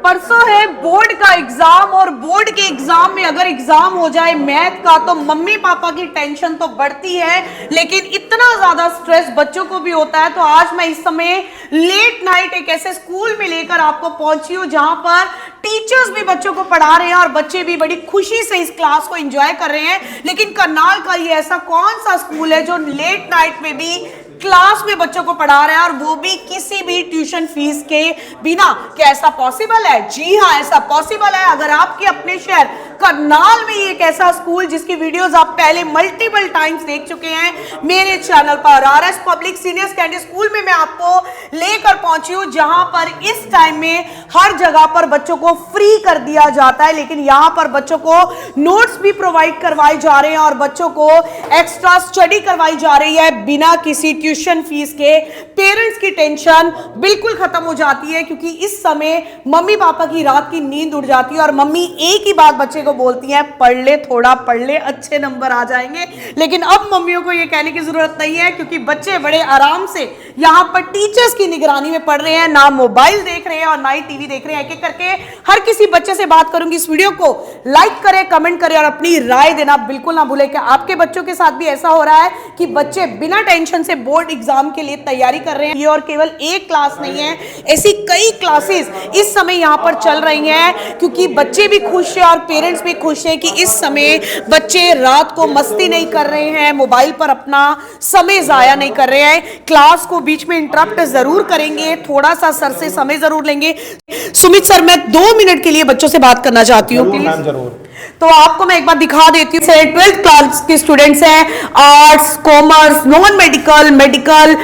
परसों है बोर्ड का एग्जाम और बोर्ड के एग्जाम में अगर एग्जाम हो जाए मैथ का तो मम्मी पापा की टेंशन तो बढ़ती है, लेकिन इतना ज्यादा स्ट्रेस बच्चों को भी होता है। तो आज मैं इस समय लेट नाइट एक ऐसे स्कूल में लेकर आपको पहुंची हूं जहां पर टीचर्स भी बच्चों को पढ़ा रहे हैं और बच्चे भी बड़ी खुशी से इस क्लास को एंजॉय कर रहे हैं। लेकिन करनाल का ये ऐसा कौन सा स्कूल है जो लेट नाइट में भी क्लास में बच्चों को पढ़ा रहा है और वो भी किसी भी ट्यूशन फीस के बिना? क्या ऐसा पॉसिबल है? जी हाँ, ऐसा पॉसिबल है। अगर आपके अपने शहर करनाल में एक ऐसा स्कूल जिसकी वीडियोस आप पहले मल्टीपल टाइम्स देख चुके हैं मेरे चैनल पर, RS public senior secondary school में मैं आपको लेकर पहुंची हूं जहां पर इस टाइम में हर जगह पर बच्चों को फ्री कर दिया जाता है, लेकिन यहां पर बच्चों को नोट्स भी प्रोवाइड करवाए जा रहे हैं और बच्चों को एक्स्ट्रा स्टडी करवाई जा रही है बिना किसी ट्यूशन फीस के। पेरेंट्स की टेंशन बिल्कुल खत्म हो जाती है क्योंकि इस समय मम्मी पापा की रात की नींद उड़ जाती है और मम्मी एक ही बात बच्चे को बोलती हैं, पढ़ ले, थोड़ा पढ़ ले, अच्छे नंबर आ जाएंगे। लेकिन अब मम्मियों को यह कहने की जरूरत नहीं है क्योंकि बच्चे बड़े आराम से यहां पर टीचर्स की निगरानी में पढ़ रहे हैं, ना मोबाइल देख रहे हैं और ना ही टीवी देख रहे हैं। एक एक करके हर किसी बच्चे से बात करूंगी। इस वीडियो को लाइक करें, कमेंट करें और अपनी राय देना बिल्कुल ना भूलें। क्या आपके बच्चों के साथ भी ऐसा हो रहा है कि बच्चे बिना टेंशन से बोर्ड एग्जाम के लिए तैयारी कर रहे हैं? ये और केवल एक क्लास नहीं है, ऐसी कई क्लासेस इस समय यहां पर चल रही हैं क्योंकि बच्चे भी खुश हैं और पेरेंट्स भी खुश हैं कि इस समय बच्चे रात को मस्ती नहीं कर रहे हैं, मोबाइल पर अपना समय जाया नहीं कर रहे हैं। क्लास को बीच में इंटरप्ट जरूर करेंगे, थोड़ा सा सर से समय जरूर लेंगे। सुमित सर, मैं 2 मिनट के लिए बच्चों से बात करना चाहती हूँ प्लीज। जरूर। तो आपको मैं एक बार दिखा देती हूँ। 12th क्लास के स्टूडेंट्स हैं, arts, commerce, non medical, medical,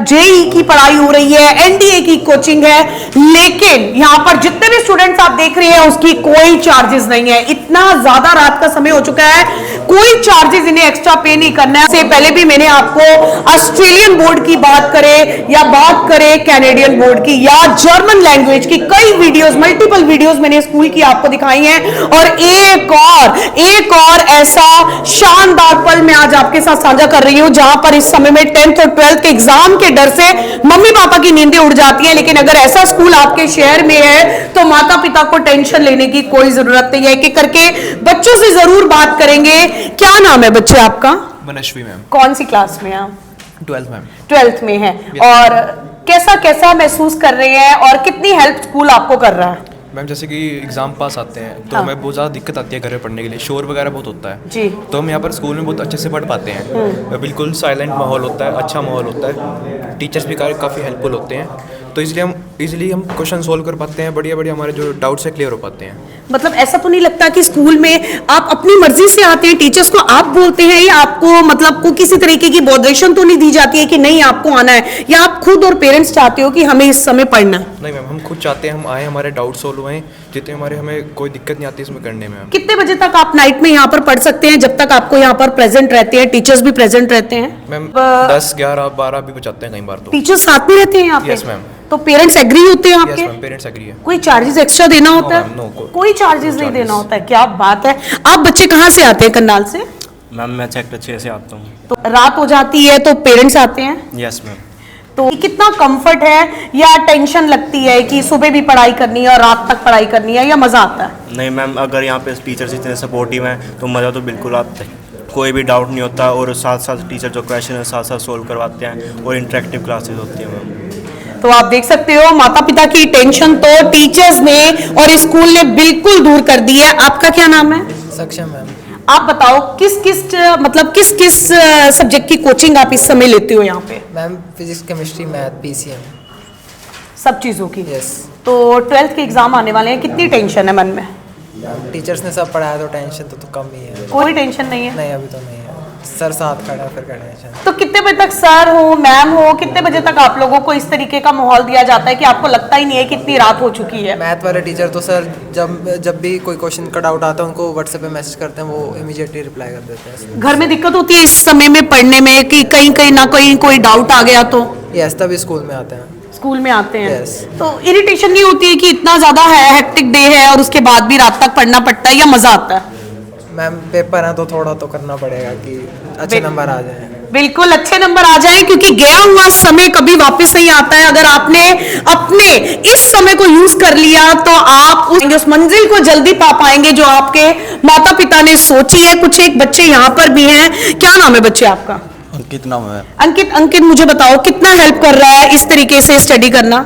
JEE की पढ़ाई हो रही है, एनडीए की कोचिंग है, लेकिन यहाँ पर जितने भी स्टूडेंट्स आप देख रहे हैं उसकी कोई चार्जेस नहीं है। इतना ज्यादा रात का समय हो चुका है, कोई चार्जेस इन्हें एक्स्ट्रा पे नहीं करना है। इससे पहले भी मैंने आपको ऑस्ट्रेलियन बोर्ड की बात करें या बात करें कैनेडियन बोर्ड की या जर्मन लैंग्वेज की, कई वीडियोस, मल्टीपल वीडियोस मैंने स्कूल की आपको दिखाई हैं। और एक और ऐसा शानदार पल मैं आज आपके साथ साझा कर रही हूं जहां पर इस समय में 10th और 12th के एग्जाम के डर से मम्मी पापा की नींदें उड़ जाती हैं। लेकिन अगर ऐसा स्कूल आपके शहर में है तो माता पिता को टेंशन लेने की कोई जरूरत नहीं है। एक एक करके बच्चों से जरूर बात करेंगे। क्या नाम है बच्चे आपका? मनश्वी मैम। कौन सी क्लास में आप? 12th ma'am. 12th में है। और कैसा कैसा महसूस कर रहे हैं और कितनी हेल्प स्कूल आपको कर रहा है? मैम जैसे कि एग्जाम पास आते हैं तो हमें बहुत ज़्यादा दिक्कत आती है घर में पढ़ने के लिए, शोर वगैरह बहुत होता है जी। तो हम यहाँ पर स्कूल में बहुत अच्छे से पढ़ पाते हैं। बिल्कुल साइलेंट माहौल होता है, अच्छा माहौल होता है, टीचर्स भी काफ़ी हेल्पफुल होते हैं, तो इसलिए हम इजीली क्वेश्चन सोल्व कर पाते हैं, बढ़िया बढ़िया हमारे जो डाउट्स है क्लियर हो पाते हैं। मतलब ऐसा तो नहीं लगता कि स्कूल में आप अपनी मर्जी से आते हैं, टीचर्स को आप बोलते हैं या आपको मतलब को किसी तरीके की बॉडरेशन तो नहीं दी जाती है कि नहीं आपको आना है, या आप खुद और पेरेंट्स चाहते हो कि हमें इस समय पढ़ना है? नहीं मैम, हम खुद चाहते हैं हम आए, हमारे डाउट सोल्व हुए, जितने हमें कोई दिक्कत नहीं आती इसमें करने में। कितने बजे तक आप नाइट में यहाँ पर पढ़ सकते हैं जब तक आपको यहाँ पर प्रेजेंट रहते हैं, टीचर्स भी प्रेजेंट रहते हैं? मैम 10, 11, 12 भी बचाते हैं कई बार तो। टीचर्स साथ में रहते हैं यहाँ पे? Yes ma'am. तो पेरेंट्स एग्री होते हैं आपके? यस मैम, पेरेंट्स एग्री है। कोई चार्जेस एक्स्ट्रा देना होता है? नो, कोई चार्जेस नहीं देना होता है। क्या बात है। आप बच्चे कहाँ से आते हैं? करनाल से? मैम मैं सेक्टर 6 से आता हूँ। तो रात हो जाती है तो पेरेंट्स आते हैं? Yes ma'am. तो कितना कंफर्ट है या टेंशन लगती है कि सुबह भी पढ़ाई करनी है और रात तक पढ़ाई करनी है, या मजा आता है? नहीं मैम, अगर यहाँ पे टीचर्स इतने सपोर्टिव हैं तो मज़ा तो बिल्कुल आता है, कोई भी डाउट नहीं होता और साथ साथ टीचर जो क्वेश्चन है साथ साथ सोल्व करवाते हैं और इंटरेक्टिव क्लासेस होती हैं मैम। तो आप देख सकते हो माता पिता की टेंशन तो टीचर्स ने और स्कूल ने बिल्कुल दूर कर दी है। आपका क्या नाम है? सक्षम मैम। आप बताओ किस किस सब्जेक्ट की कोचिंग आप इस समय लेते हो यहाँ पे? Ma'am physics, chemistry, math, PCM, सब चीज़ों की। यस। तो 12th के एग्जाम आने वाले हैं, कितनी टेंशन है मन में? टीचर्स ने सब पढ़ाया तो टेंशन तो कम ही है। कोई टेंशन नहीं है? नहीं, अभी तो नहीं है, सर साथ खड़ा है, फिर क्या टेंशन। तो कितने बजे तक सर हो, मैम हो, कितने बजे तक आप लोगों को इस तरीके का माहौल दिया जाता है कि आपको लगता ही नहीं है कि इतनी रात हो चुकी है? मैथ वाले टीचर तो सर जब भी कोई क्वेश्चन का डाउट आता है उनको व्हाट्सएप पे मैसेज करते हैं, वो इमीडिएटली रिप्लाई कर देते हैं। घर में दिक्कत होती है इस समय में पढ़ने में कि कहीं कहीं ना कहीं कोई डाउट आ गया तो? यस, तभी स्कूल में आते हैं। स्कूल में आते हैं? Yes. तो इरिटेशन नहीं होती है कि इतना ज्यादा हेक्टिक डे है और उसके बाद भी रात तक पढ़ना पड़ता है, या मजा आता है? मैम पेपर है तो थोड़ा तो करना पड़ेगा कि अच्छे नंबर आ जाए। बिल्कुल अच्छे नंबर आ जाए, क्योंकि गया हुआ समय कभी वापस नहीं आता है। अगर आपने अपने इस समय को यूज कर लिया तो आप उस मंजिल को जल्दी पा पाएंगे जो आपके माता पिता ने सोची है। कुछ एक बच्चे यहाँ पर भी हैं। क्या नाम है बच्चे आपका? अंकित नाम है। अंकित मुझे बताओ कितना हेल्प कर रहा है इस तरीके से स्टडी करना?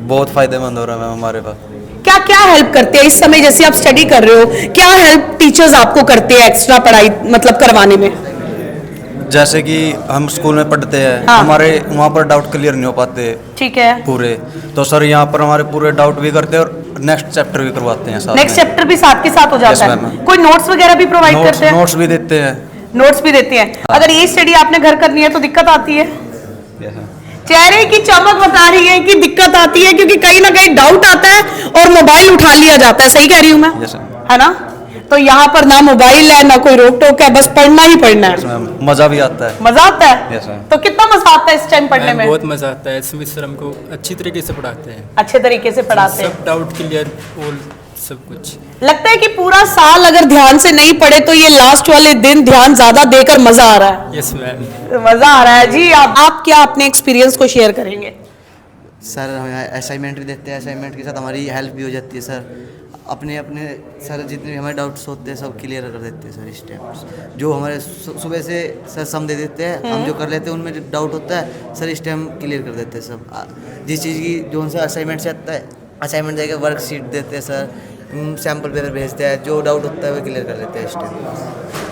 बहुत फायदेमंद हो रहा है मैम हमारे पास। क्या क्या हेल्प करते हैं इस समय जैसे आप स्टडी कर रहे हो? क्या हेल्प टीचर्स आपको करते हैं एक्स्ट्रा पढ़ाई मतलब करवाने में? जैसे कि हम स्कूल में पढ़ते हैं, हाँ। हमारे वहाँ पर डाउट क्लियर नहीं हो पाते ठीक है। पूरे, तो सर यहाँ पर हमारे पूरे डाउट भी करते हैं और नेक्स्ट चैप्टर भी करवाते हैं साथ नेक्स्ट में। चैप्टर भी साथ के साथ हो जाता Yes, है। ma'am. कोई नोट्स वगैरह भी प्रोवाइड करते हैं? नोट्स भी देते हैं। नोट्स भी देते हैं। अगर ये स्टडी आपने घर करनी है तो दिक्कत आती है? चेहरे की चमक बता रही है कि दिक्कत आती है, क्योंकि कहीं ना कहीं डाउट आता है और मोबाइल उठा लिया जाता है। सही कह रही हूँ मैं? Yes, ma'am. है ना? तो यहाँ पर ना मोबाइल है ना कोई रोक टोक है, बस पढ़ना ही पढ़ना है। मैम मजा भी आता है। मजा आता है? Yes, ma'am. तो कितना मजा आता है इस टाइम पढ़ने में? बहुत मजा आता है। स्मिथ सर हमको अच्छी तरीके से पढ़ाते हैं, अच्छे तरीके से पढ़ाते हैं। सब डाउट क्लियर और सब कुछ। लगता है कि पूरा साल अगर ध्यान से नहीं पढ़े तो ये लास्ट वाले दिन ध्यान ज्यादा देकर मजा आ रहा है। Yes ma'am. मजा आ रहा है जी। आप क्या अपने एक्सपीरियंस को शेयर करेंगे? सर हमें असाइनमेंट भी देते हैं, असाइनमेंट के साथ हमारी हेल्प भी हो जाती है सर। अपने अपने सर जितने भी हमारे डाउट्स होते हैं सब क्लियर कर देते हैं सर इस टाइम। जो हमारे सुबह से सर सम दे देते हैं, हम जो कर लेते हैं उनमें जो डाउट होता है सर इस टाइम क्लियर कर देते हैं सब। जिस चीज़ की जो उनसे असाइनमेंट से आता है, असाइनमेंट देकर वर्कशीट देते हैं सर, सैम्पल पेपर भेजते हैं, जो डाउट होता है वो क्लियर कर लेते हैं इस टाइम।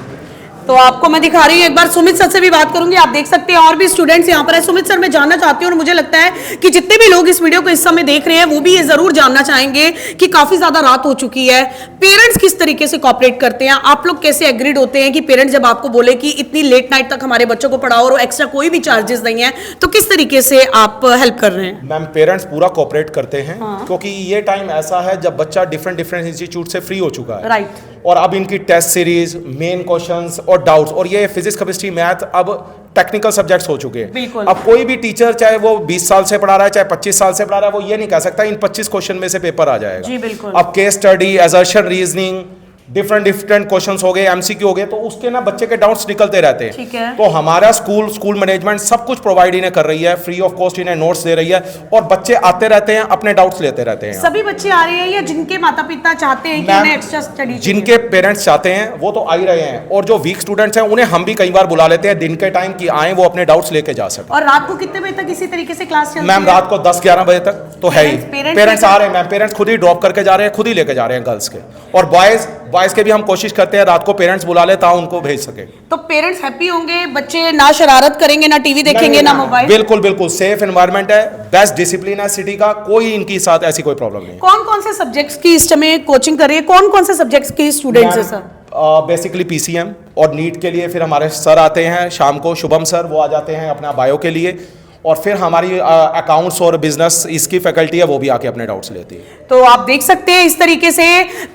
तो आपको मैं दिखा रही हूँ, एक बार सुमित सर से भी बात करूंगी। आप देख सकते हैं और भी स्टूडेंट्स यहाँ पर है। सुमित सर, मैं जानना चाहती हूँ और मुझे लगता है कि जितने भी लोग इस वीडियो को इस समय देख रहे हैं वो भी ये जरूर जानना चाहेंगे कि काफी ज्यादा रात हो चुकी है, पेरेंट्स किस तरीके से कॉपरेट करते हैं? आप लोग कैसे एग्रीड होते हैं कि पेरेंट्स जब आपको बोले कि इतनी लेट नाइट तक हमारे बच्चों को पढ़ाओ और एक्स्ट्रा कोई भी चार्जेस नहीं है, तो किस तरीके से आप हेल्प कर रहे हैं? मैम पेरेंट्स पूरा कोऑपरेट करते हैं, क्योंकि ये टाइम ऐसा है जब बच्चा डिफरेंट इंस्टीट्यूट से फ्री हो चुका है। राइट। और अब इनकी टेस्ट सीरीज, मेन क्वेश्चंस और डाउट्स, और ये फिजिक्स, केमिस्ट्री, मैथ अब टेक्निकल सब्जेक्ट्स हो चुके हैं। बिल्कुल। अब कोई भी टीचर चाहे वो 20 साल से पढ़ा रहा है चाहे 25 साल से पढ़ा रहा है, वो ये नहीं कह सकता इन 25 क्वेश्चन में से पेपर आ जाएगा। जी बिल्कुल। अब case study, assertion, reasoning, different questions हो गए, एमसीक्यू हो गए, तो उसके ना बच्चे के डाउट्स निकलते रहते हैं। ठीक है। तो हमारा स्कूल मैनेजमेंट सब कुछ प्रोवाइड इन्हें कर रही है, फ्री ऑफ कॉस्ट इन्हें नोट्स दे रही है, और बच्चे आते रहते हैं, अपने डाउट्स लेते रहते हैं। सभी बच्चे आ रहे हैं या जिनके माता पिता चाहते हैं कि मैम, उन्हें एक्स्ट्रा स्टडी? जिनके पेरेंट्स चाहते हैं वो तो आ ही रहे हैं, और जो वीक स्टूडेंट्स हैं उन्हें हम भी कई बार बुला लेते हैं दिन के टाइम कि आए वो अपने डाउट्स लेके जा सकें। और रात को कितने बजे तक इसी तरीके से क्लास चलती है? मैम रात को 10-11 बजे तक तो है ही। पेरेंट्स आ रहे हैं मैम, पेरेंट्स खुद ही ड्रॉप करके जा रहे हैं, खुद ही लेके जा रहे हैं गर्ल्स के, और बॉयज के भी हम कोशिश करते हैं रात को पेरेंट्स बुला ले ताकि उनको भेज सके। तो पेरेंट्स हैप्पी होंगे, बच्चे ना शरारत करेंगे, ना टीवी देखेंगे, ना मोबाइल? बिल्कुल सेफ एनवायरनमेंट है, बेस्ट डिसिप्लिन है सिटी का, कोई इनके साथ ऐसी कोई प्रॉब्लम नहीं है। कौन कौन से सब्जेक्ट्स की इस समय कोचिंग कर रही है? कौन कौन से सब्जेक्ट्स के स्टूडेंट्स हैं सर? बेसिकली पीसीएम और नीट के लिए फिर हमारे सर आते हैं शाम को, शुभम सर, वो आ जाते हैं अपना बायो के लिए, और फिर हमारी अकाउंट्स और बिजनेस इसकी फैकल्टी है वो भी आके अपने डाउट्स लेती है। तो आप देख सकते हैं इस तरीके से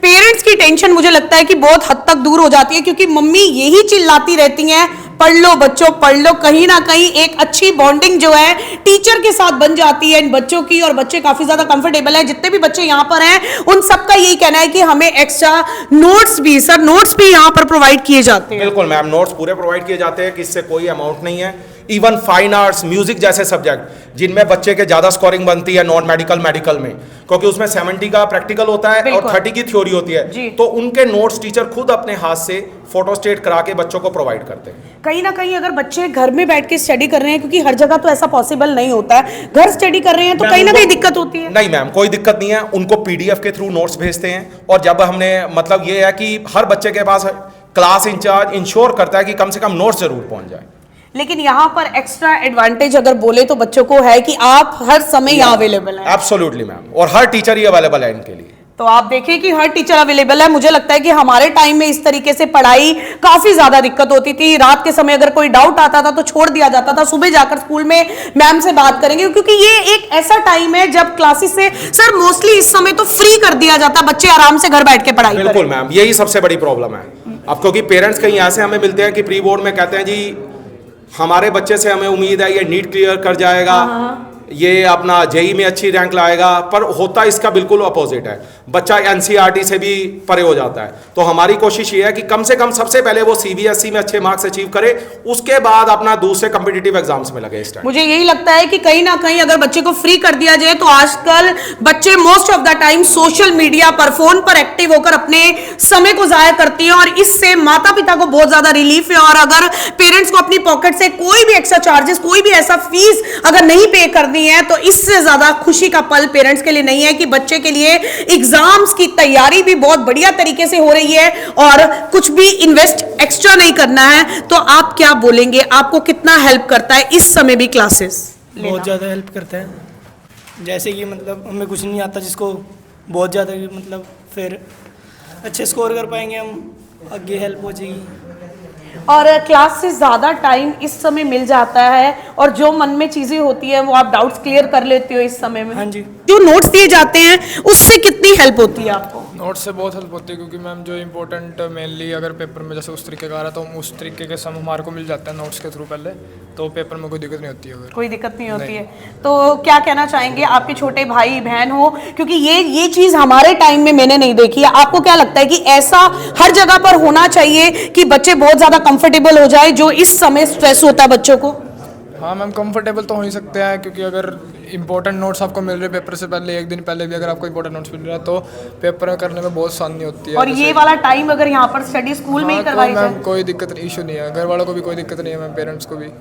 पेरेंट्स की टेंशन मुझे लगता है कि बहुत हद तक दूर हो जाती है, क्योंकि मम्मी यही चिल्लाती रहती हैं पढ़ लो बच्चों पढ़ लो। कहीं ना कहीं एक अच्छी बॉन्डिंग जो है टीचर के साथ बन जाती है इन बच्चों की, और बच्चे काफी ज्यादा कंफर्टेबल हैं। जितने भी बच्चे यहाँ पर हैं उन सबका यही कहना है कि हमें एक्स्ट्रा नोट्स भी यहाँ पर प्रोवाइड किए जाते हैं। बिल्कुल मैम, नोट्स पूरे प्रोवाइड किए जाते हैं कि इससे कोई अमाउंट नहीं है। इवन फाइन आर्ट्स, म्यूजिक जैसे सब्जेक्ट जिनमें बच्चे के ज्यादा स्कोरिंग बनती है, नॉन मेडिकल में, क्योंकि उसमें 70 का प्रैक्टिकल होता है और 30 की थ्योरी होती है, तो उनके नोट्स टीचर खुद अपने हाथ से फोटोस्टेट करा के बच्चों को प्रोवाइड करते हैं। कहीं ना कहीं अगर बच्चे घर में बैठ के स्टडी कर रहे हैं, क्योंकि हर जगह तो ऐसा पॉसिबल नहीं होता है, घर स्टडी कर रहे हैं तो कहीं ना कहीं दिक्कत होती है? नहीं मैम, कोई दिक्कत नहीं है, उनको पीडीएफ के थ्रू नोट्स भेजते हैं, और जब हमने मतलब ये है कि हर बच्चे के पास क्लास इंचार्ज इंश्योर करता है कि कम से कम नोट्स जरूर पहुंच जाए। लेकिन यहाँ पर एक्स्ट्रा एडवांटेज अगर बोले तो बच्चों को है कि आप हर समय यहाँ अवेलेबल हैं। एब्सोल्युटली मैम, और हर टीचर ही अवेलेबल है इनके लिए। तो आप देखिए कि हर टीचर अवेलेबल है। मुझे लगता है कि हमारे टाइम में इस तरीके से पढ़ाई काफी ज्यादा दिक्कत होती थी। रात के समय अगर कोई डाउट आता था तो छोड़ दिया जाता था, सुबह जाकर स्कूल में मैम से बात करेंगे, क्योंकि ये एक ऐसा टाइम है जब क्लासेस से सर मोस्टली इस समय तो फ्री कर दिया जाता, बच्चे आराम से घर बैठ के पढ़ाई करें। बिल्कुल मैम, यही सबसे बड़ी प्रॉब्लम है अब, क्योंकि पेरेंट्स कहीं यहाँ से हमें मिलते हैं कि प्री बोर्ड में कहते हैं जी हमारे बच्चे से हमें उम्मीद है ये नीट क्लियर कर जाएगा, ये अपना जेई में अच्छी रैंक लाएगा, पर होता इसका बिल्कुल अपोजिट है। बच्चा एनसीईआरटी से भी परे हो जाता है। तो हमारी कोशिश ये है कि कम से कम सबसे पहले वो सीबीएसई में अच्छे मार्क्स अचीव करे, उसके बाद अपना दूसरे कॉम्पिटिटिव एग्जाम्स में लगे इस टाइम। मुझे यही लगता है कि कहीं ना कहीं अगर बच्चे को फ्री कर दिया जाए तो आजकल बच्चे most of the time social media पर, फोन पर एक्टिव होकर अपने समय को जाया करती हैं, और इससे माता पिता को बहुत ज्यादा रिलीफ है। और अगर पेरेंट्स को अपनी पॉकेट से कोई भी एक्स्ट्रा चार्जेस, कोई भी ऐसा फीस अगर नहीं पे करनी है, तो इससे ज्यादा खुशी का पल पेरेंट्स के लिए नहीं है कि बच्चे के लिए एग्जाम्स की तैयारी भी बहुत बढ़िया तरीके से हो रही है और कुछ भी इन्वेस्ट एक्स्ट्रा नहीं करना है। तो आप क्या बोलेंगे, आपको कितना हेल्प करता है इस समय भी क्लासेस? बहुत ज़्यादा हेल्प करता है। जैसे कि मतलब हमें कुछ नहीं आता, जिसको बहुत ज़्यादा मतलब फिर अच्छे स्कोर कर पाएंगे हम, आगे हेल्प हो जाएगी। और क्लास से ज्यादा टाइम इस समय मिल जाता है और जो मन में चीजें होती है वो आप डाउट्स क्लियर कर लेते हो इस समय में। हाँ जी। जो नोट्स दिए जाते हैं उससे कितनी हेल्प होती है आपको? नोट्स से बहुत हेल्प होती है, क्योंकि मैम जो इंपॉर्टेंट मेनली अगर पेपर में जैसे उस तरीके का आ रहा, तो उस तरीके के सम हमारे को मिल जाता है नोट्स के थ्रू पहले, तो पेपर में कोई दिक्कत नहीं होती है। अगर कोई दिक्कत नहीं होती है तो क्या कहना चाहेंगे आपके छोटे भाई बहन हो, क्योंकि ये चीज हमारे टाइम में मैंने नहीं देखी है। आपको क्या लगता है कि ऐसा हर जगह पर होना चाहिए कि बच्चे बहुत ज्यादा कंफर्टेबल हो जाए, जो इस समय स्ट्रेस होता है बच्चों को? हाँ मैम, कंफर्टेबल तो हो ही सकते हैं, क्योंकि अगर इंपॉर्टेंट नोट्स आपको मिल रहे हैं पेपर से पहले, एक दिन पहले भी अगर आपको इंपॉर्टेंट नोट्स मिल रहा है, तो पेपर में करने में बहुत आसानी होती है। और ये वाला टाइम अगर यहाँ पर स्टडी स्कूल में ही करवाई जाए, मैम कोई दिक्कत नहीं, इशू नहीं है, घर वालों को भी कोई दिक्कत नहीं है मैम, पेरेंट्स को भी।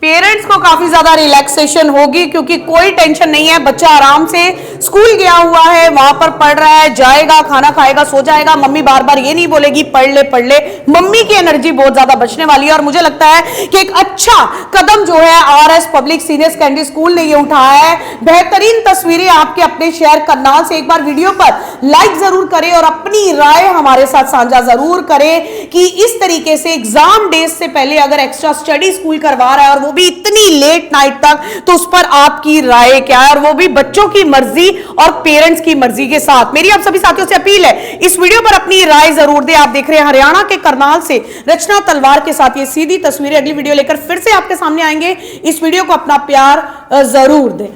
पेरेंट्स को काफी ज्यादा रिलैक्सेशन होगी, क्योंकि कोई टेंशन नहीं है। बच्चा आराम से स्कूल गया हुआ है, वहां पर पढ़ रहा है, जाएगा, खाना खाएगा, सो जाएगा। मम्मी बार बार ये नहीं बोलेगी पढ़ ले पढ़ ले। मम्मी की एनर्जी बहुत ज्यादा बचने वाली है। और मुझे लगता है कि एक अच्छा कदम जो है RS public senior secondary school ने ये उठाया है। बेहतरीन तस्वीरें आपके अपने शेयर करनाल से। एक बार वीडियो पर लाइक जरूर करें और अपनी राय हमारे साथ साझा जरूर करें कि इस तरीके से एग्जाम डेज से पहले अगर एक्स्ट्रा स्टडी स्कूल करवा रहा है और वो भी इतनी लेट नाइट तक, तो उस पर आपकी राय क्या है, और वो भी बच्चों की मर्जी और पेरेंट्स की मर्जी के साथ। मेरी आप सभी साथियों से अपील है, इस वीडियो पर अपनी राय जरूर दें। आप देख रहे हैं हरियाणा के करनाल से रचना तलवार के साथ ये सीधी तस्वीरें। अगली वीडियो लेकर फिर से आपके सामने आएंगे। इस वीडियो को अपना प्यार जरूर दें।